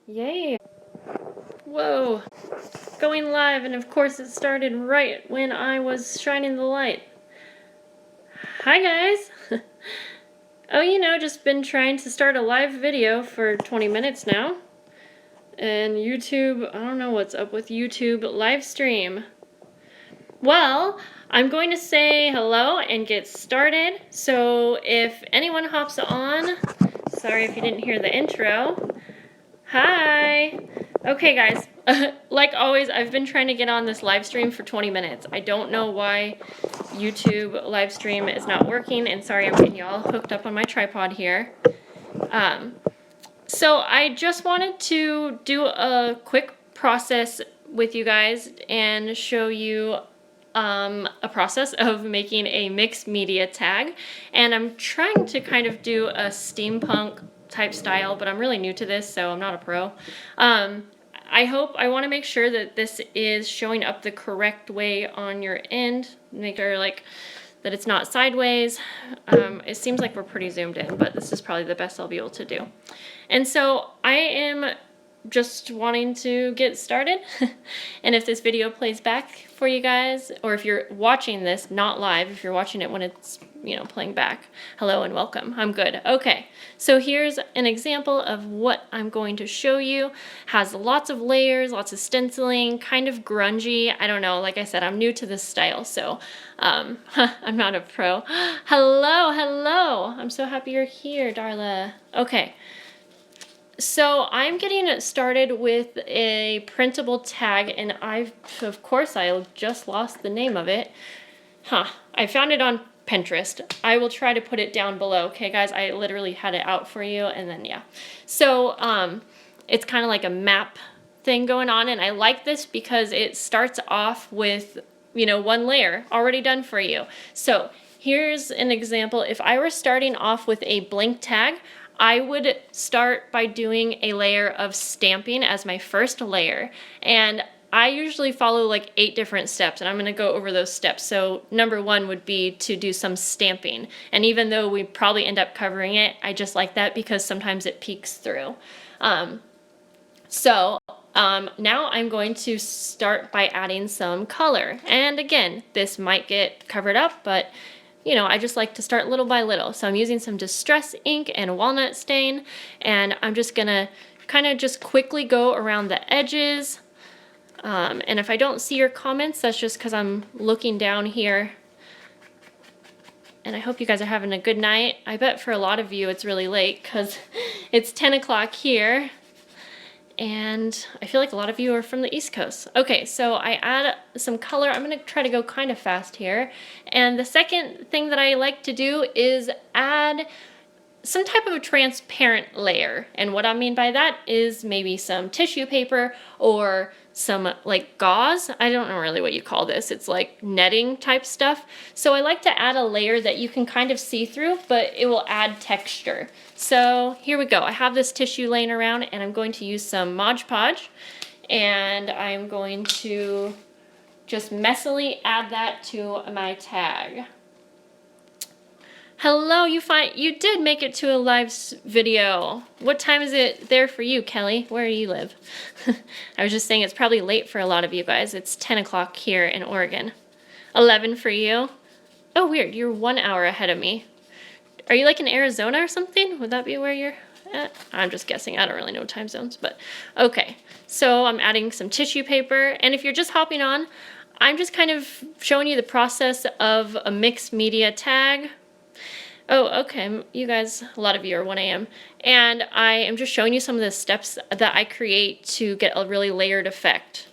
Yay! Whoa! Going live, and of course it started right when I was shining the light. Hi guys! Oh, you know, just been trying to start a live video for 20 minutes now. And YouTube, I don't know what's up with YouTube live stream. Well, I'm going to say hello and get started. So if anyone hops on, sorry if you didn't hear the intro. Hi! Okay guys, like always, I've been trying to get on this live stream for 20 minutes. I don't know why YouTube live stream is not working, and sorry I'm getting y'all hooked up on my tripod here. So I just wanted to do a quick process with you guys and show you a process of making a mixed media tag. And I'm trying to kind of do a steampunk type style, but I'm really new to this, so I'm not a pro. I want to make sure that this is showing up the correct way on your end. Make sure that it's not sideways. It seems like we're pretty zoomed in, but this is probably the best I'll be able to do. And so I am just wanting to get started. And if this video plays back for you guys, or if you're watching this not live, if you're watching it when it's, you know, playing back, hello and welcome. I'm good. Okay, so here's an example of what I'm going to show you. Has lots of layers, lots of stenciling, kind of grungy. I don't know, like I said, I'm new to this style, so I'm not a pro. Hello. I'm so happy you're here, Darla. Okay. So I'm getting started with a printable tag, and of course I just lost the name of it. I found it on Pinterest. I will try to put it down below. Okay guys, I literally had it out for you, and then yeah. So it's kind of like a map thing going on, and I like this because it starts off with, you know, one layer already done for you. So here's an example. If I were starting off with a blank tag, I would start by doing a layer of stamping as my first layer. And I usually follow like 8 different steps, and I'm gonna go over those steps. So number 1 would be to do some stamping. And even though we probably end up covering it, I just like that because sometimes it peeks through. Now I'm going to start by adding some color. And again, this might get covered up, but you know, I just like to start little by little. So I'm using some distress ink and a walnut stain, and I'm just gonna kind of just quickly go around the edges. And if I don't see your comments, that's just because I'm looking down here. And I hope you guys are having a good night. I bet for a lot of you it's really late because it's 10 o'clock here. And I feel like a lot of you are from the East Coast. Okay, so I add some color. I'm gonna try to go kind of fast here. And the second thing that I like to do is add some type of a transparent layer. And what I mean by that is maybe some tissue paper or some like gauze. I don't know really what you call this. It's like netting type stuff. So I like to add a layer that you can kind of see through, but it will add texture. So here we go. I have this tissue laying around, and I'm going to use some Mod Podge, and I'm going to just messily add that to my tag. Hello, you did make it to a live video. What time is it there for you, Kelly? Where do you live? I was just saying it's probably late for a lot of you guys. It's 10 o'clock here in Oregon. 11 for you. Oh, weird. You're 1 hour ahead of me. Are you like in Arizona or something? Would that be where you're at? I'm just guessing. I don't really know time zones, but okay. So I'm adding some tissue paper, and if you're just hopping on, I'm just kind of showing you the process of a mixed media tag. Oh, okay, you guys, a lot of you are 1 a.m. And I am just showing you some of the steps that I create to get a really layered effect.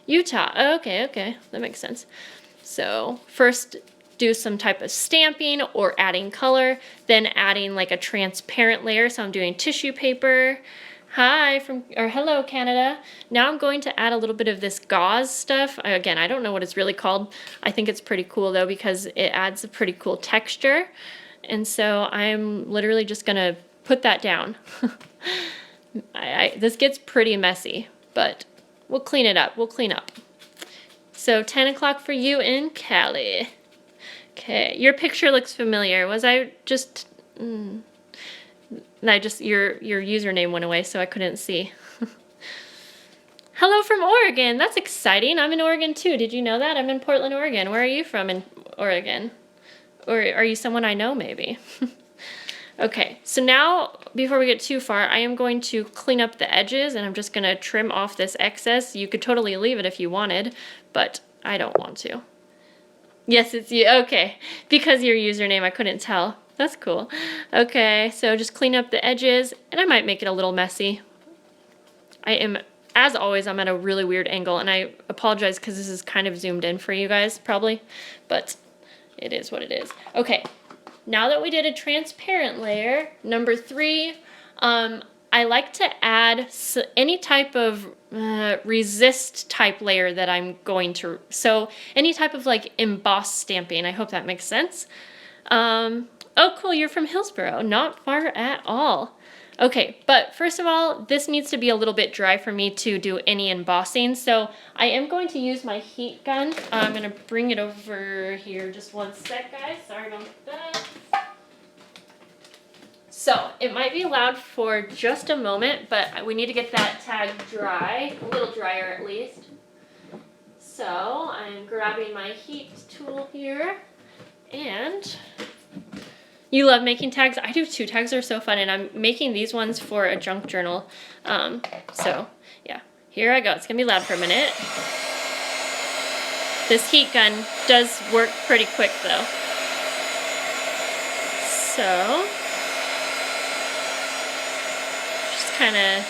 Utah, okay, that makes sense. So first do some type of stamping or adding color, then adding like a transparent layer. So I'm doing tissue paper. Hi hello Canada. Now I'm going to add a little bit of this gauze stuff. Again, I don't know what it's really called. I think it's pretty cool though because it adds a pretty cool texture. And so I'm literally just gonna put that down. This gets pretty messy, but we'll clean it up. So 10 o'clock for you in Cali. Okay, your picture looks familiar. Was I just... your username went away, so I couldn't see. Hello from Oregon. That's exciting. I'm in Oregon too. Did you know that? I'm in Portland, Oregon. Where are you from in Oregon? Or are you someone I know maybe? Okay, so now before we get too far, I am going to clean up the edges and I'm just gonna trim off this excess. You could totally leave it if you wanted, but I don't want to. Yes, it's you. Okay, because your username, I couldn't tell. That's cool. Okay, so just clean up the edges and I might make it a little messy. As always, I'm at a really weird angle and I apologize because this is kind of zoomed in for you guys probably, but it is what it is. Okay. Now that we did a transparent layer, number 3, I like to add any type of resist type layer that I'm going to, so any type of like embossed stamping. I hope that makes sense. Oh cool, you're from Hillsboro, not far at all. Okay, but first of all, this needs to be a little bit dry for me to do any embossing, so I am going to use my heat gun. I'm going to bring it over here just one sec, guys. Sorry about that. So, it might be loud for just a moment, but we need to get that tag dry, a little drier at least. So, I'm grabbing my heat tool here, and you love making tags? I do too. Tags are so fun, and I'm making these ones for a junk journal. So, yeah. Here I go. It's going to be loud for a minute. This heat gun does work pretty quick, though. So, just kind of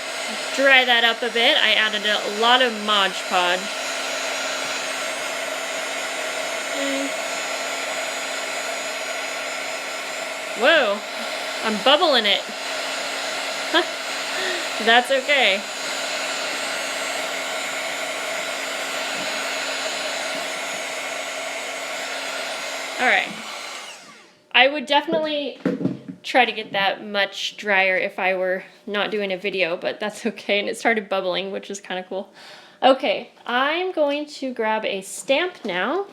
dry that up a bit. I added a lot of Mod Podge. Whoa, I'm bubbling it. That's okay. All right. I would definitely try to get that much drier if I were not doing a video, but that's okay. And it started bubbling, which is kind of cool. Okay, I'm going to grab a stamp now.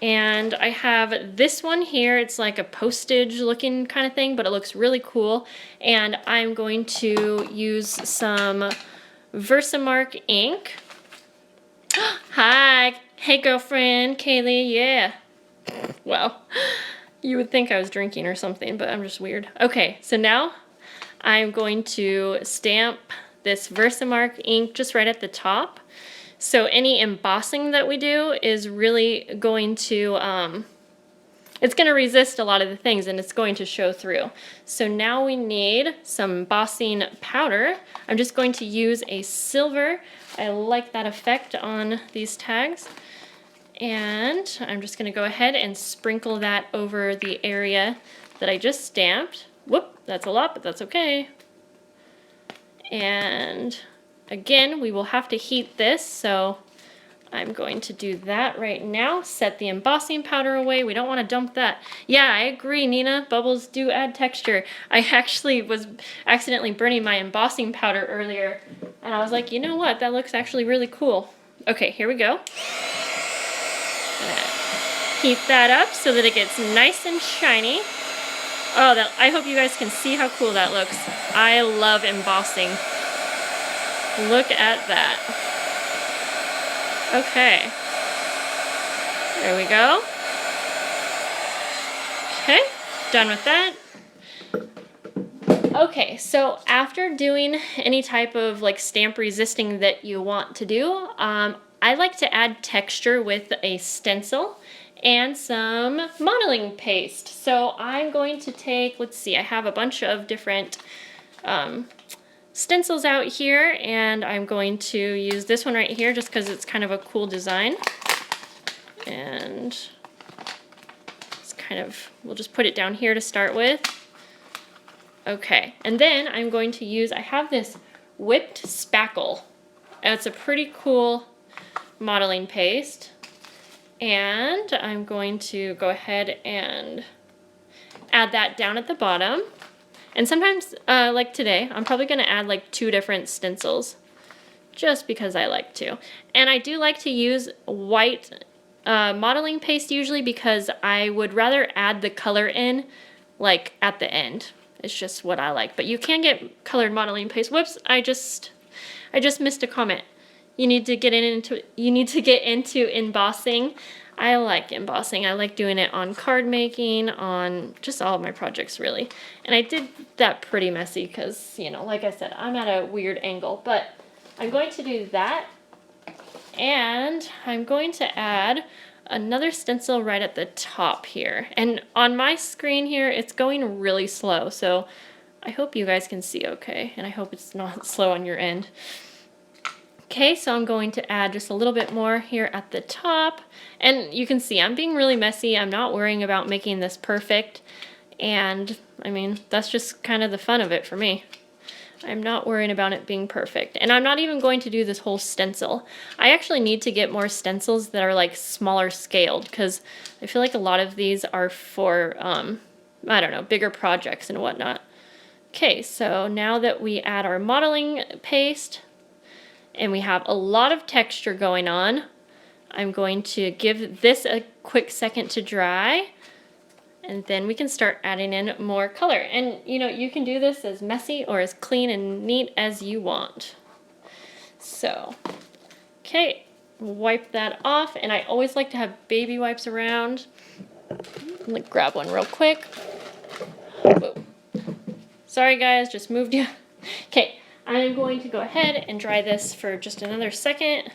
And I have this one here. It's like a postage looking kind of thing, but it looks really cool. And I'm going to use some Versamark ink. Hi. Hey, girlfriend. Kaylee. Yeah. Wow. You would think I was drinking or something, but I'm just weird. Okay, so now I'm going to stamp this Versamark ink just right at the top. So any embossing that we do is really going to, it's going to resist a lot of the things and it's going to show through. So now we need some embossing powder. I'm just going to use a silver. I like that effect on these tags. And I'm just going to go ahead and sprinkle that over the area that I just stamped. Whoop, that's a lot, but that's okay. And again, we will have to heat this, so I'm going to do that right now. Set the embossing powder away. We don't want to dump that. Yeah, I agree, Nina. Bubbles do add texture. I actually was accidentally burning my embossing powder earlier, and I was like, you know what? That looks actually really cool. Okay, here we go. Heat that up so that it gets nice and shiny. Oh, I hope you guys can see how cool that looks. I love embossing. Look at that. Okay. There we go. Okay, done with that. Okay, so after doing any type of like stamp resisting that you want to do, I like to add texture with a stencil and some modeling paste. So I'm going to take, let's see, I have a bunch of different stencils out here, and I'm going to use this one right here just because it's kind of a cool design. And it's kind of, we'll just put it down here to start with. Okay, and then I'm going to use, I have this whipped spackle. And it's a pretty cool modeling paste. And I'm going to go ahead and add that down at the bottom. And sometimes, like today, I'm probably going to add like 2 different stencils just because I like to. And I do like to use white modeling paste usually because I would rather add the color in like at the end. It's just what I like. But you can get colored modeling paste. Whoops, I just missed a comment. You need to get into embossing. I like embossing. I like doing it on card making, on just all of my projects really. And I did that pretty messy because, you know, like I said, I'm at a weird angle. But I'm going to do that, and I'm going to add another stencil right at the top here. And on my screen here, it's going really slow, so I hope you guys can see okay, and I hope it's not slow on your end. Okay, so I'm going to add just a little bit more here at the top. And you can see I'm being really messy. I'm not worrying about making this perfect. And I mean, that's just kind of the fun of it for me. I'm not worrying about it being perfect. And I'm not even going to do this whole stencil. I actually need to get more stencils that are like smaller scaled, because I feel like a lot of these are for, I don't know, bigger projects and whatnot. Okay, so now that we add our modeling paste, and we have a lot of texture going on, I'm going to give this a quick second to dry, and then we can start adding in more color. And you know, you can do this as messy or as clean and neat as you want. So, okay, wipe that off, and I always like to have baby wipes around. Let me grab one real quick. Whoa. Sorry guys, just moved you. Okay. I'm going to go ahead and dry this for just another second.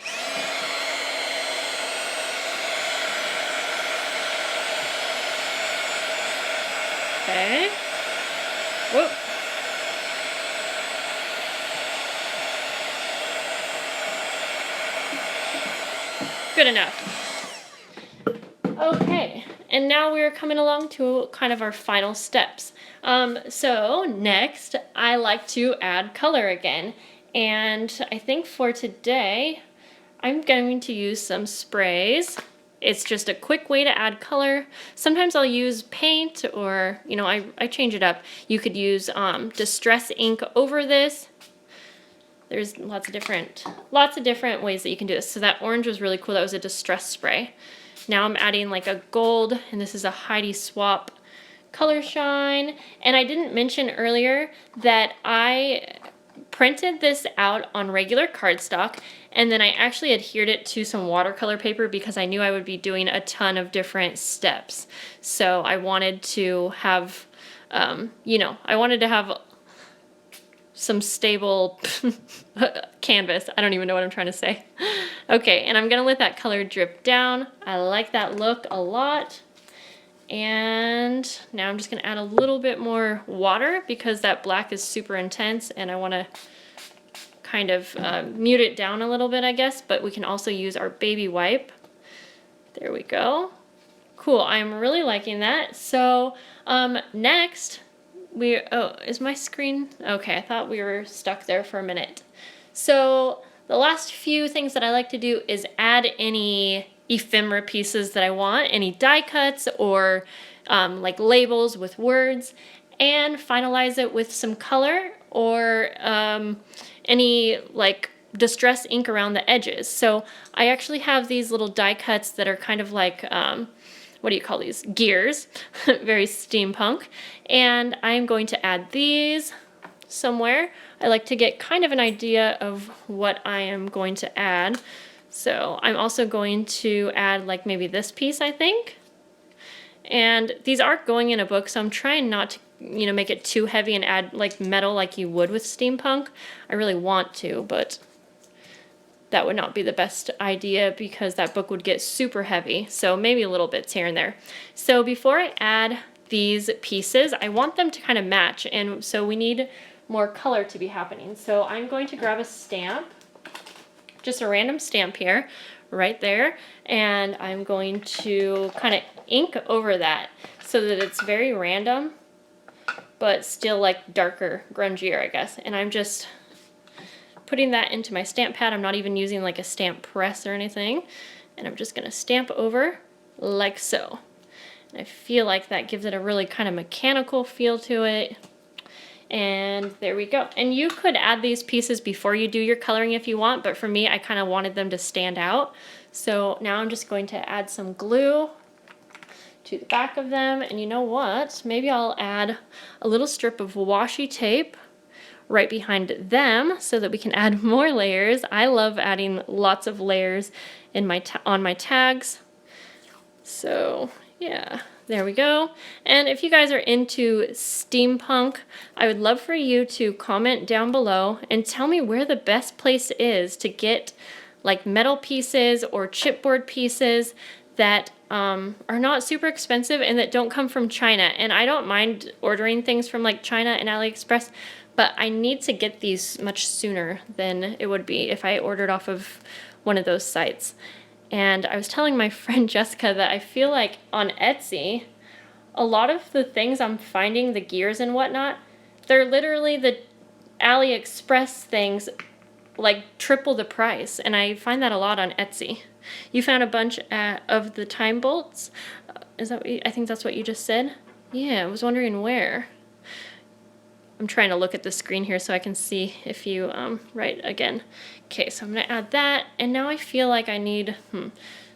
Okay. Whoop. Good enough. Okay, and now we're coming along to kind of our final steps. So next, I like to add color again. And I think for today, I'm going to use some sprays. It's just a quick way to add color. Sometimes I'll use paint, or, you know, I change it up. You could use distress ink over this. There's lots of different ways that you can do this. So that orange was really cool. That was a distress spray. Now I'm adding like a gold, and this is a Heidi Swap Color Shine. And I didn't mention earlier that I printed this out on regular cardstock, and then I actually adhered it to some watercolor paper because I knew I would be doing a ton of different steps. So I wanted to have, you know, I wanted to have some stable canvas. I don't even know what I'm trying to say. Okay, and I'm gonna let that color drip down. I like that look a lot. And now I'm just gonna add a little bit more water because that black is super intense, and I wanna kind of mute it down a little bit, I guess, but we can also use our baby wipe. There we go. Cool, I'm really liking that. So next, oh, is my screen? Okay, I thought we were stuck there for a minute. So the last few things that I like to do is add any ephemera pieces that I want, any die cuts or like labels with words, and finalize it with some color or any like distress ink around the edges. So I actually have these little die cuts that are kind of like, what do you call these? Gears, very steampunk. And I'm going to add these somewhere. I like to get kind of an idea of what I am going to add. So I'm also going to add like maybe this piece, I think. And these aren't going in a book, so I'm trying not to, you know, make it too heavy and add like metal like you would with steampunk. I really want to, but that would not be the best idea because that book would get super heavy. So maybe a little bits here and there. So before I add these pieces, I want them to kind of match, and so we need more color to be happening. So I'm going to grab a stamp, just a random stamp here, right there, and I'm going to kind of ink over that so that it's very random, but still like darker, grungier, I guess. And I'm just putting that into my stamp pad. I'm not even using like a stamp press or anything. And I'm just gonna stamp over like so. And I feel like that gives it a really kind of mechanical feel to it. And there we go. And you could add these pieces before you do your coloring if you want, but for me, I kind of wanted them to stand out. So now I'm just going to add some glue to the back of them. And you know what? Maybe I'll add a little strip of washi tape right behind them so that we can add more layers. I love adding lots of layers in my on my tags. So yeah, there we go. And if you guys are into steampunk, I would love for you to comment down below and tell me where the best place is to get like metal pieces or chipboard pieces that are not super expensive and that don't come from China. And I don't mind ordering things from like China and AliExpress, but I need to get these much sooner than it would be if I ordered off of one of those sites. And I was telling my friend Jessica that I feel like on Etsy, a lot of the things I'm finding, the gears and whatnot, they're literally the AliExpress things like triple the price. And I find that a lot on Etsy. You found a bunch of the time bolts. Is that what I think that's what you just said? Yeah, I was wondering where. I'm trying to look at the screen here so I can see if you right again. Okay, so I'm gonna add that, and now I feel like I need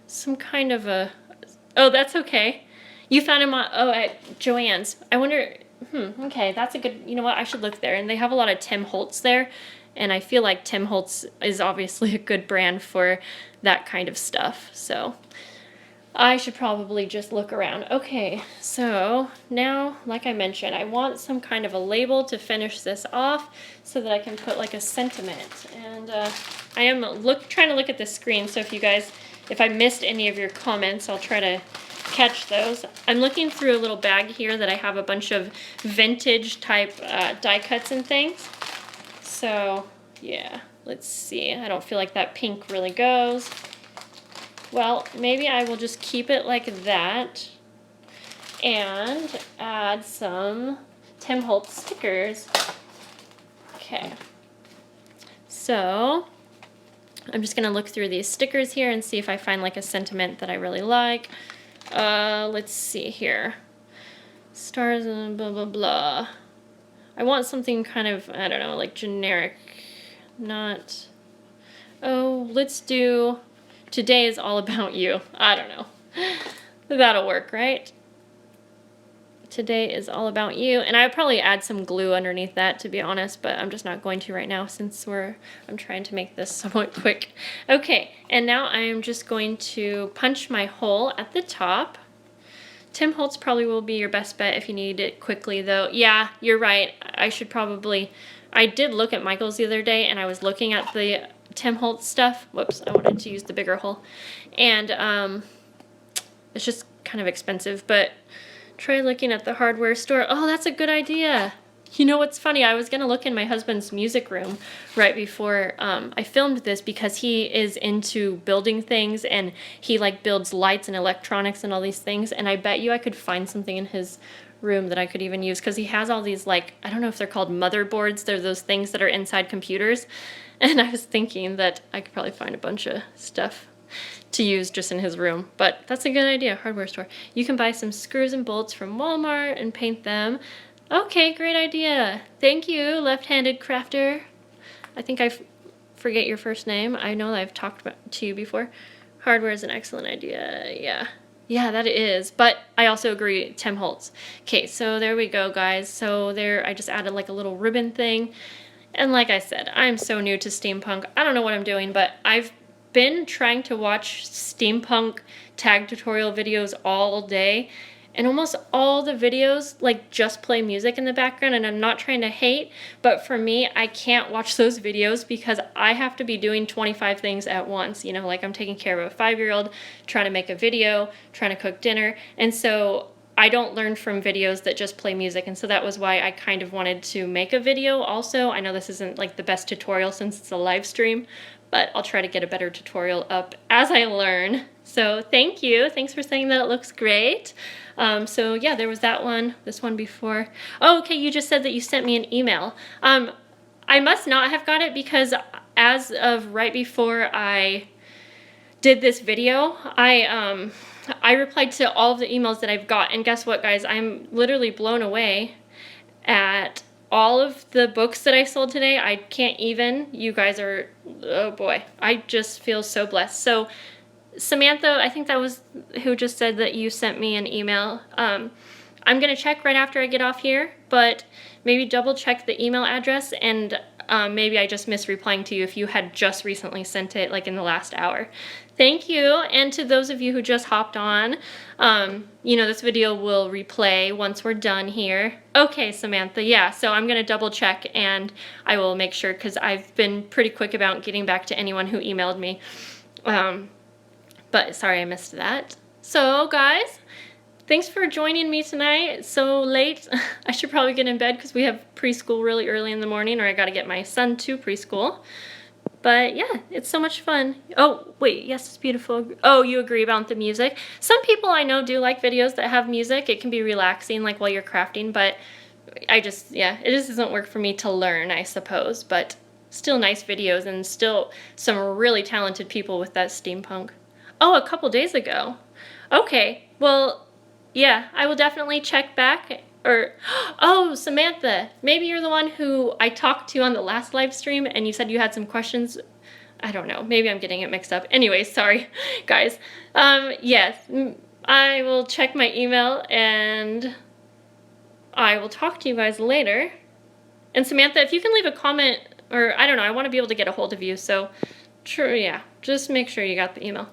some kind of a. Oh, that's okay. You found them at Joann's. I wonder. Okay, that's a good. You know what? I should look there, and they have a lot of Tim Holtz there, and I feel like Tim Holtz is obviously a good brand for that kind of stuff. So I should probably just look around. Okay, so now, like I mentioned, I want some kind of a label to finish this off so that I can put like a sentiment. And I am trying to look at the screen, so if I missed any of your comments, I'll try to catch those. I'm looking through a little bag here that I have a bunch of vintage type die cuts and things. So yeah, let's see. I don't feel like that pink really goes. Well, maybe I will just keep it like that and add some Tim Holtz stickers. Okay. So I'm just going to look through these stickers here and see if I find like a sentiment that I really like. Let's see here. Stars and blah, blah, blah. I want something kind of, I don't know, like generic. Not, oh, let's do... Today is all about you. I don't know. That'll work, right? Today is all about you. And I would probably add some glue underneath that, to be honest, but I'm just not going to right now since I'm trying to make this somewhat quick. Okay, and now I'm just going to punch my hole at the top. Tim Holtz probably will be your best bet if you need it quickly, though. Yeah, you're right. I did look at Michael's the other day, and I was looking at the Tim Holtz stuff. Whoops, I wanted to use the bigger hole. And it's just kind of expensive, but try looking at the hardware store. Oh, that's a good idea. You know what's funny? I was going to look in my husband's music room right before I filmed this because he is into building things and he like builds lights and electronics and all these things. And I bet you I could find something in his room that I could even use because he has all these like, I don't know if they're called motherboards. They're those things that are inside computers. And I was thinking that I could probably find a bunch of stuff to use just in his room. But that's a good idea, hardware store. You can buy some screws and bolts from Walmart and paint them. Okay, great idea. Thank you, left-handed crafter. I think I forget your first name. I know that I've talked to you before. Hardware is an excellent idea, yeah. Yeah, that is. But I also agree, Tim Holtz. Okay, so there we go, guys. So there, I just added like a little ribbon thing. And like I said, I'm so new to steampunk. I don't know what I'm doing, but I've been trying to watch steampunk tag tutorial videos all day. And almost all the videos like just play music in the background, and I'm not trying to hate, but for me, I can't watch those videos because I have to be doing 25 things at once. You know, like I'm taking care of a 5-year-old, trying to make a video, trying to cook dinner. And so I don't learn from videos that just play music, and so that was why I kind of wanted to make a video also. I know this isn't like the best tutorial since it's a live stream, but I'll try to get a better tutorial up as I learn. So thank you. Thanks for saying that it looks great. So yeah, there was that one, this one before. Oh, okay, you just said that you sent me an email. I must not have got it because as of right before I did this video, I replied to all of the emails that I've got, and guess what, guys? I'm literally blown away at all of the books that I sold today. I can't even. You guys are, oh boy, I just feel so blessed. So Samantha, I think that was who just said that you sent me an email. I'm going to check right after I get off here, but maybe double check the email address, and maybe I just missed replying to you if you had just recently sent it, like in the last hour. Thank you, and to those of you who just hopped on, you know, this video will replay once we're done here. Okay, Samantha, yeah, so I'm going to double check, and I will make sure, because I've been pretty quick about getting back to anyone who emailed me. But sorry I missed that. So guys, thanks for joining me tonight. It's so late. I should probably get in bed because we have preschool really early in the morning, or I got to get my son to preschool. But yeah, it's so much fun. Oh, wait, yes, it's beautiful. Oh, you agree about the music? Some people I know do like videos that have music. It can be relaxing, like while you're crafting, but I just, yeah, it just doesn't work for me to learn, I suppose. But still nice videos, and still some really talented people with that steampunk. Oh, a couple days ago. Okay, well, yeah, I will definitely check back. Or, oh, Samantha, maybe you're the one who I talked to on the last live stream and you said you had some questions. I don't know, maybe I'm getting it mixed up. Anyways, sorry, guys. Yes, I will check my email and I will talk to you guys later. And Samantha, if you can leave a comment, or I don't know, I want to be able to get a hold of you, so true, yeah, just make sure you got the email.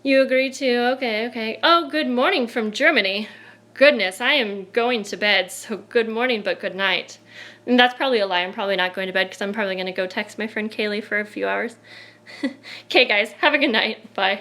You agree too? Okay, okay. Oh, good morning from Germany. Goodness, I am going to bed, so good morning, but good night. And that's probably a lie. I'm probably not going to bed because I'm probably going to go text my friend Kaylee for a few hours. Okay, guys, have a good night. Bye.